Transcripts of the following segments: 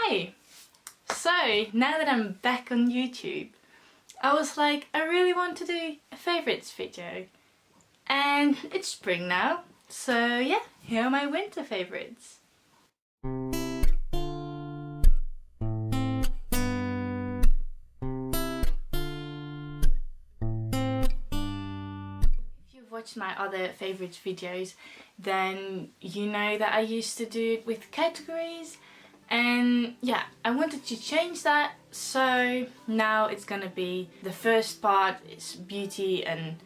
Hi! So, now that I'm back on YouTube, I was like, I really want to do a favourites video. And it's spring now, so yeah, here are my winter favourites. If you've watched my other favourites videos, then you know that I used to do it with categories. And yeah, I wanted to change that, so now it's gonna be the first part is beauty and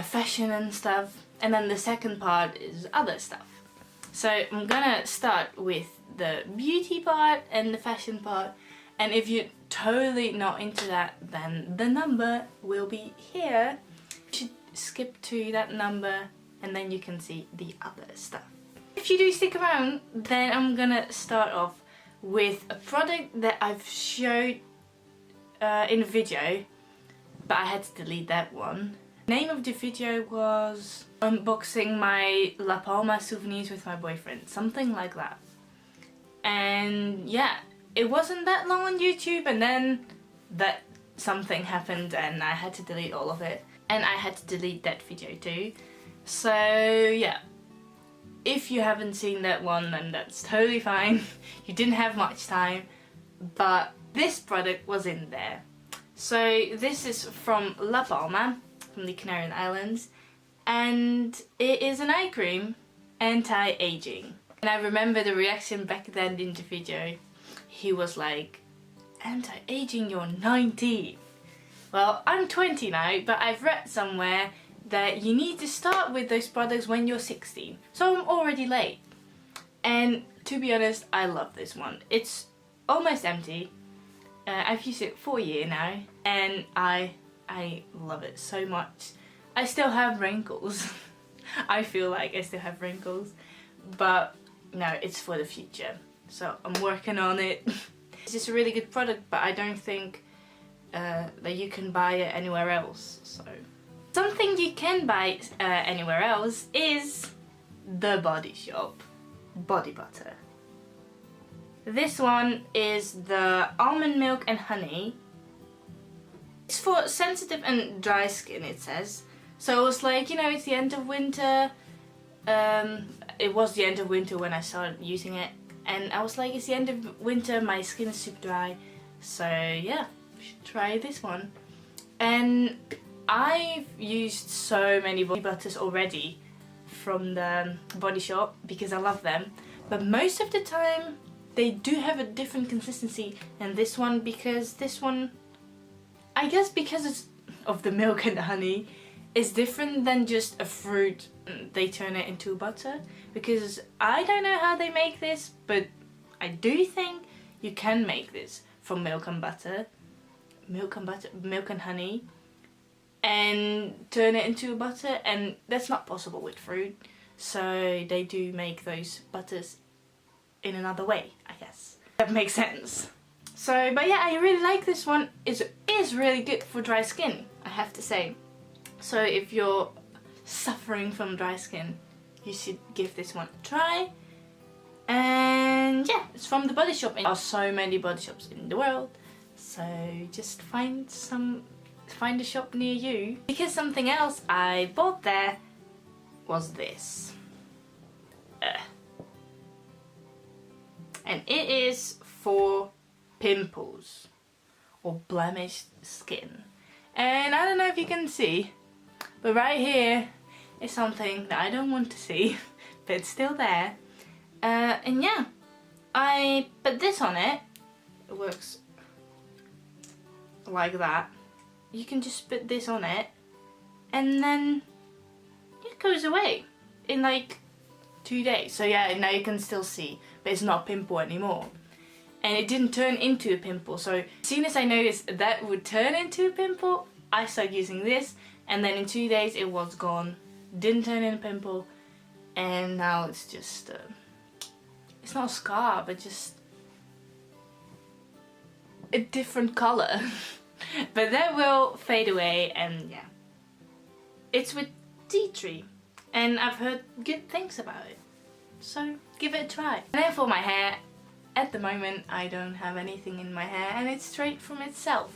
fashion and stuff, and then the second part is other stuff. So I'm gonna start with the beauty part and the fashion part, and if you're totally not into that, then the number will be here. You should skip to that number and then you can see the other stuff. If you do stick around, then I'm gonna start off with a product that I've showed in a video, but I had to delete that one. The name of the video was unboxing my La Palma souvenirs with my boyfriend, something like that. And yeah, it wasn't that long on YouTube, and then that something happened and I had to delete all of it. And I had to delete that video too. So yeah. If you haven't seen that one, then that's totally fine. You didn't have much time, but this product was in there. So this is from La Palma, from the Canarian Islands, and it is an eye cream, anti-aging. And I remember the reaction back then in the video. He was like, anti-aging, you're 19. Well, I'm 20 now, but I've read somewhere that you need to start with those products when you're 16. So I'm already late. And to be honest, I love this one. It's almost empty. I've used it for a year now, and I love it so much. I still have wrinkles. I feel like I still have wrinkles, but no, it's for the future. So I'm working on it. It's just a really good product, but I don't think that you can buy it anywhere else. So something you can buy anywhere else is The Body Shop body butter. This one is the almond milk and honey. It's for sensitive and dry skin, it says. So it was like, you know, it's the end of winter. It was the end of winter when I started using it, and I was like, it's the end of winter, my skin is super dry, so yeah, you should try this one. And I've used so many body butters already from the Body Shop because I love them, but most of the time they do have a different consistency than this one, because this one, I guess because it's of the milk and the honey, is different than just a fruit. They turn it into butter, because I don't know how they make this, but I do think you can make this from milk and milk and honey, and turn it into a butter, and that's not possible with fruit. So they do make those butters in another way, I guess. That makes sense. So, but yeah, I really like this one. It is really good for dry skin, I have to say. So if you're suffering from dry skin, you should give this one a try. And yeah, it's from the Body Shop. There are so many body shops in the world, so just find a shop near you. Because something else I bought there was this. And it is for pimples or blemished skin. And I don't know if you can see, but right here is something that I don't want to see, but it's still there. And yeah, I put this on it. It works like that. You can just put this on it, and then it goes away in like 2 days. So yeah, now you can still see, but it's not a pimple anymore. And it didn't turn into a pimple. So as soon as I noticed that would turn into a pimple, I started using this, and then in 2 days it was gone. Didn't turn into a pimple, and now it's just it's not a scar, but just a different color. But that will fade away, and yeah. It's with tea tree, and I've heard good things about it. So give it a try. And then for my hair, at the moment I don't have anything in my hair and it's straight from itself.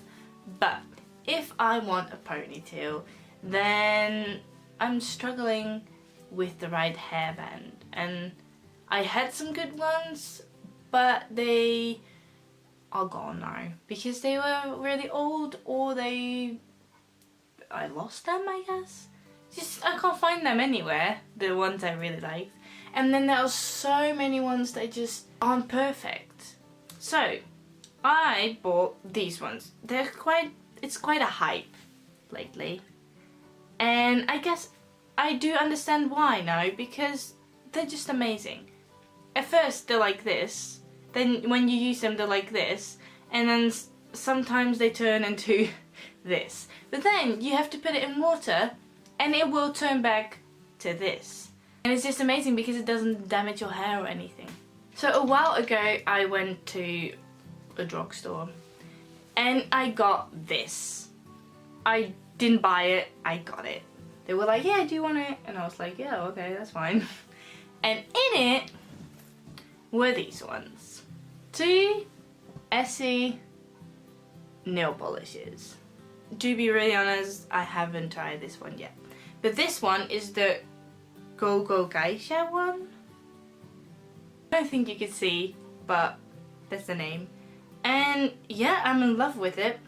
But if I want a ponytail, then I'm struggling with the right hairband. And I had some good ones, but they are gone now because they were really old, or I lost them, I guess. Just I can't find them anywhere, the ones I really liked. And then there are so many ones that just aren't perfect. So I bought these ones. It's quite a hype lately. And I guess I do understand why now, because they're just amazing. At first they're like this, then when you use them they're like this, and then sometimes they turn into this. But then you have to put it in water and it will turn back to this. And it's just amazing because it doesn't damage your hair or anything. So a while ago I went to a drugstore and I got this. I didn't buy it, I got it. They were like, yeah, do you want it? And I was like, yeah, okay, that's fine. And in it were these ones. 2 Essie nail polishes. To be really honest, I haven't tried this one yet. But this one is the Go Go Geisha one. I don't think you can see, but that's the name. And yeah, I'm in love with it.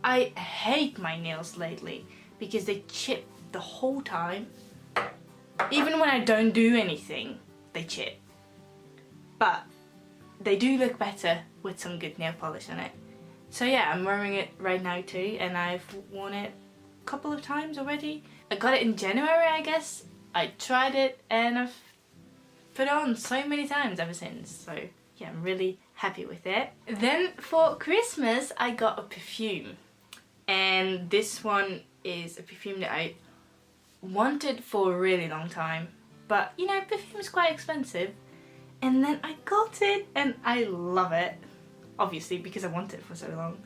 I hate my nails lately because they chip the whole time. Even when I don't do anything, they chip. But they do look better with some good nail polish on it. So yeah, I'm wearing it right now too, and I've worn it a couple of times already. I got it in January, I guess. I tried it and I've put it on so many times ever since. So yeah, I'm really happy with it. Then for Christmas, I got a perfume. And this one is a perfume that I wanted for a really long time. But you know, perfume is quite expensive. And then I got it and I love it. Obviously, because I wanted it for so long.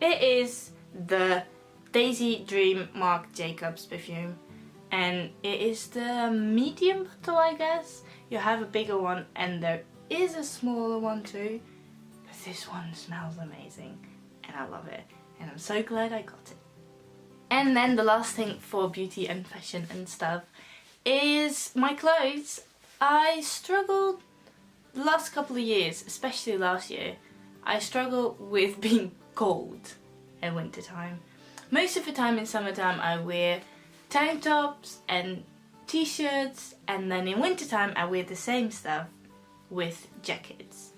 It is the Daisy Dream Marc Jacobs perfume. And it is the medium bottle, I guess. You have a bigger one and there is a smaller one too. But this one smells amazing. And I love it. And I'm so glad I got it. And then the last thing for beauty and fashion and stuff is my clothes. I struggled the last couple of years, especially last year. I struggle with being cold in winter time. Most of the time in summertime I wear tank tops and t-shirts, and then in wintertime I wear the same stuff with jackets.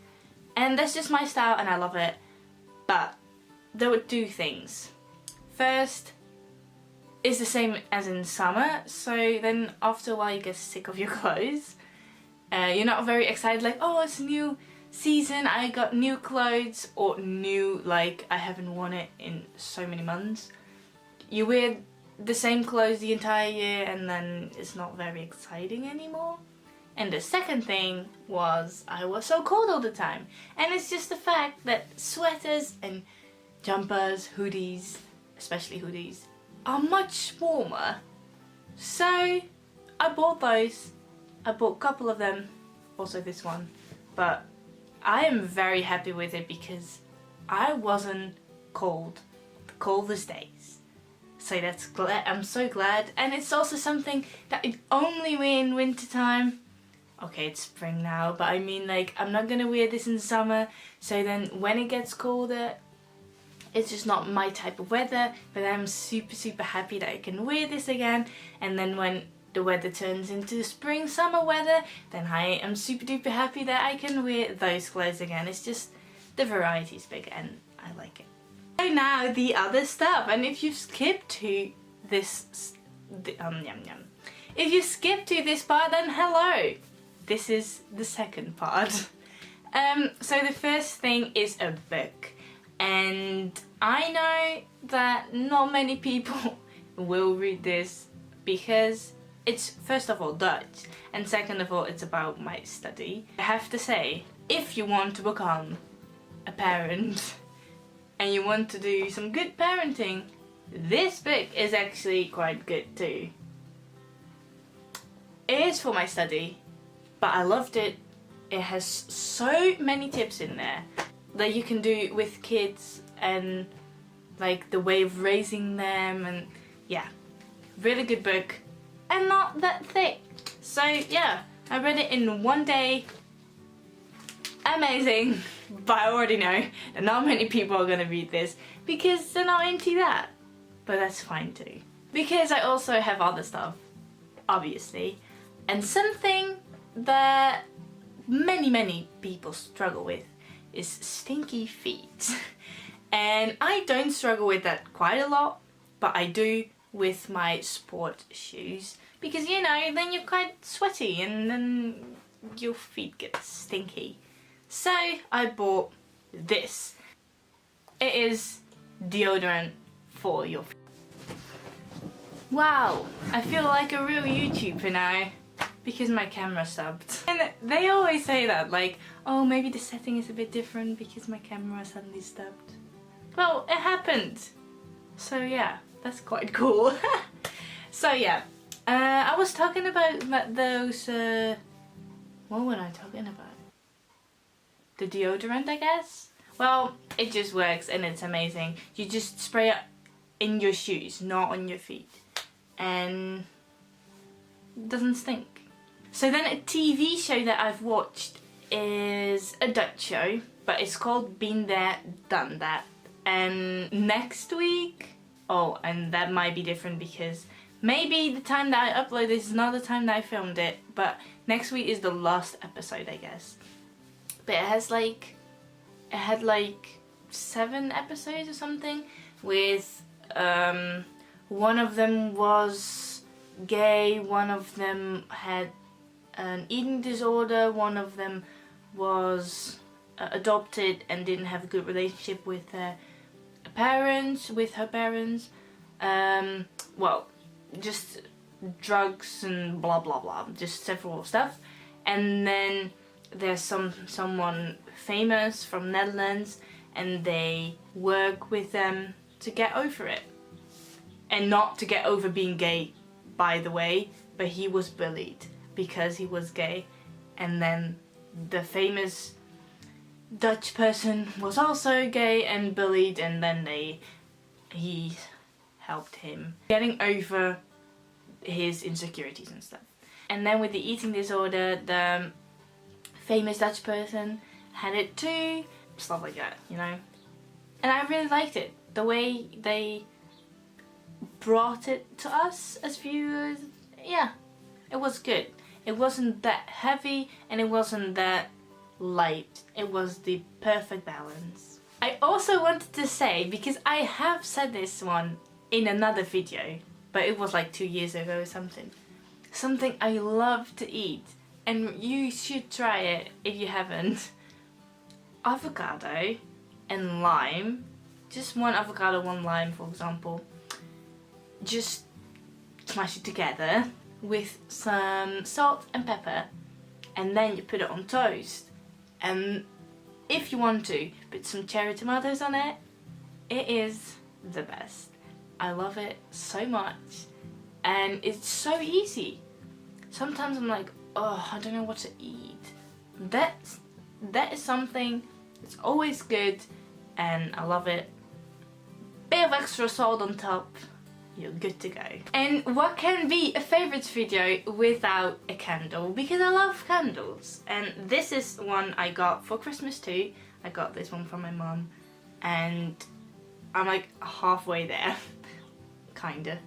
And that's just my style and I love it. But there were 2 things. First, it's the same as in summer, so then after a while you get sick of your clothes. You're not very excited like, oh, it's a new season, I got new clothes, or new, like I haven't worn it in so many months. You wear the same clothes the entire year and then it's not very exciting anymore. And the second thing was I was so cold all the time. And it's just the fact that sweaters and jumpers, hoodies, especially hoodies, are much warmer. So I bought those. I bought a couple of them, also this one. But I am very happy with it because I wasn't cold the coldest days. So I'm so glad. And it's also something that I only wear in winter time. Okay, it's spring now, but I mean, like, I'm not gonna wear this in summer. So then when it gets colder, it's just not my type of weather. But I'm super, super happy that I can wear this again. And then when the weather turns into spring, summer weather, then I am super duper happy that I can wear those clothes again. It's just, the variety is big and I like it. So now the other stuff, and if you've skipped to this, if you skipped to this part, then hello. This is the second part. So the first thing is a book, and I know that not many people will read this because it's first of all Dutch, and second of all it's about my study. I have to say, if you want to become a parent and you want to do some good parenting, this book is actually quite good too. It is for my study, but I loved it. it has so many tips in there that you can do with kids and like the way of raising them, and yeah, really good book and not that thick. So yeah, I read it in one day. Amazing. But I already know that not many people are gonna read this because they're not into that. But that's fine too. Because I also have other stuff, obviously. And something that many people struggle with is stinky feet. And I don't struggle with that quite a lot, but I do with my sport shoes. Because, you know, then you're quite sweaty and then your feet get stinky. So I bought this. It is deodorant for your feet. Wow, I feel like a real YouTuber now because my camera subbed. And they always say that, like, oh, maybe the setting is a bit different because my camera suddenly stubbed. Well, it happened. So yeah, that's quite cool. So yeah, I was talking about those, what were I talking about? The deodorant, I guess? Well, it just works and it's amazing. You just spray it in your shoes, not on your feet. And it doesn't stink. So then a TV show that I've watched is a Dutch show, but it's called Been There, Done That. And next week, oh, and that might be different because maybe the time that I upload this is not the time that I filmed it, but next week is the last episode, I guess. But it had like 7 episodes or something with, one of them was gay, one of them had an eating disorder, one of them was adopted and didn't have a good relationship with her parents. Well, just drugs and blah blah blah, just several stuff. And then there's someone famous from Netherlands, and they work with them to get over it. And not to get over being gay, by the way, but he was bullied because he was gay. And then the famous Dutch person was also gay and bullied, and then he helped him getting over his insecurities and stuff. And then with the eating disorder, the famous Dutch person had it too, stuff like that, you know. And I really liked it, the way they brought it to us as viewers. Yeah, it was good. It wasn't that heavy and it wasn't that light. It was the perfect balance. I also wanted to say, because I have said this one in another video, but it was like 2 years ago or something I love to eat, and you should try it if you haven't. Avocado and lime, just one avocado, one lime, for example. Just smash it together with some salt and pepper, and then you put it on toast. And if you want to, put some cherry tomatoes on it. It is the best. I love it so much, and it's so easy. Sometimes I'm like, oh, I don't know what to eat. That is something that's always good, and I love it. Bit of extra salt on top, you're good to go. And what can be a favourites video without a candle? Because I love candles. And this is one I got for Christmas too. I got this one from my mum, and I'm like halfway there, kinda.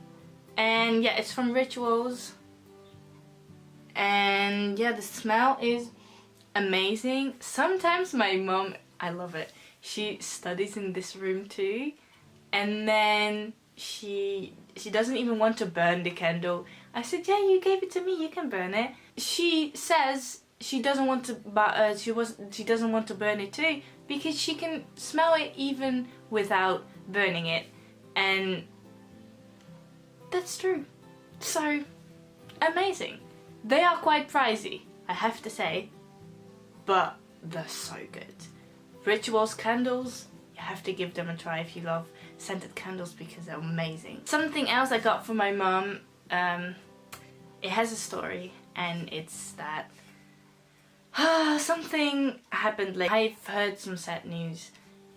And yeah, it's from Rituals. And yeah, the smell is amazing. Sometimes my mum, I love it, she studies in this room too, and then she doesn't even want to burn the candle. I said, yeah, you gave it to me, you can burn it. She says she doesn't want to she doesn't want to burn it too because she can smell it even without burning it, and that's true. So amazing. They are quite pricey, I have to say, but they're so good. Rituals candles, you have to give them a try if you love scented candles because they're amazing. Something else I got from my mum, it has a story, and it's that Something happened. Like, I've heard some sad news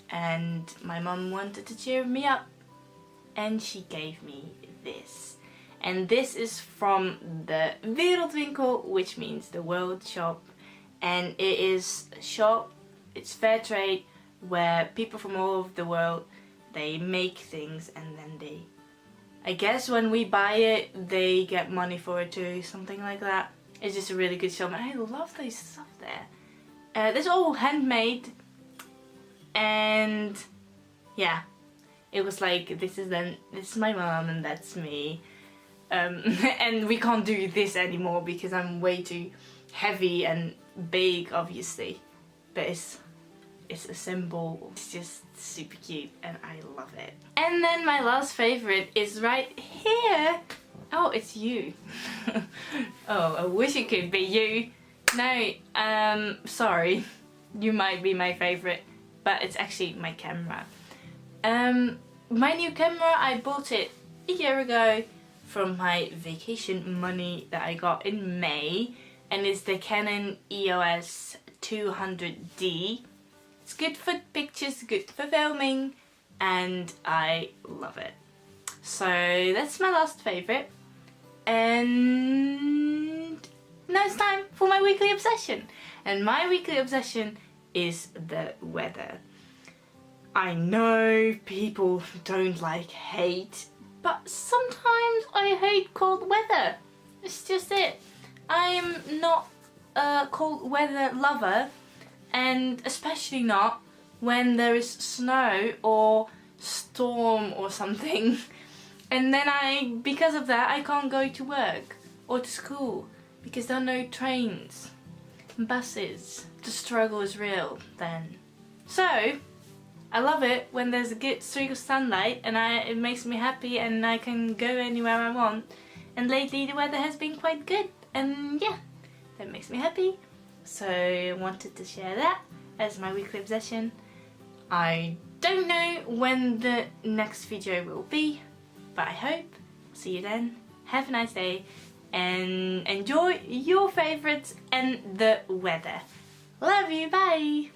and my mum wanted to cheer me up and she gave me this. And this is from the Wereldwinkel, which means the world shop. And it is a shop, it's fair trade, where people from all over the world, they make things and then they, I guess when we buy it, they get money for it too, something like that. It's just a really good shop and I love this stuff there. It's all handmade and yeah, it was like, this is my mom and that's me. And we can't do this anymore because I'm way too heavy and big, obviously. But it's a symbol. It's just super cute and I love it. And then my last favorite is right here. Oh, it's you. Oh, I wish it could be you. No, sorry. You might be my favorite, but it's actually my camera. My new camera, I bought it a year ago from my vacation money that I got in May, and it's the Canon EOS 200D. It's good for pictures, good for filming, and I love it. So that's my last favourite. And now it's time for my weekly obsession. And my weekly obsession is the weather. I know people don't like hate, but sometimes I hate cold weather. It's just it. I'm not a cold weather lover, and especially not when there is snow or storm or something. And then because of that, I can't go to work or to school because there are no trains and buses. The struggle is real then. So, I love it when there's a good streak of sunlight and it makes me happy and I can go anywhere I want. And lately the weather has been quite good and yeah, that makes me happy. So I wanted to share that as my weekly obsession. I don't know when the next video will be, but I hope. See you then. Have a nice day and enjoy your favourites and the weather. Love you, bye!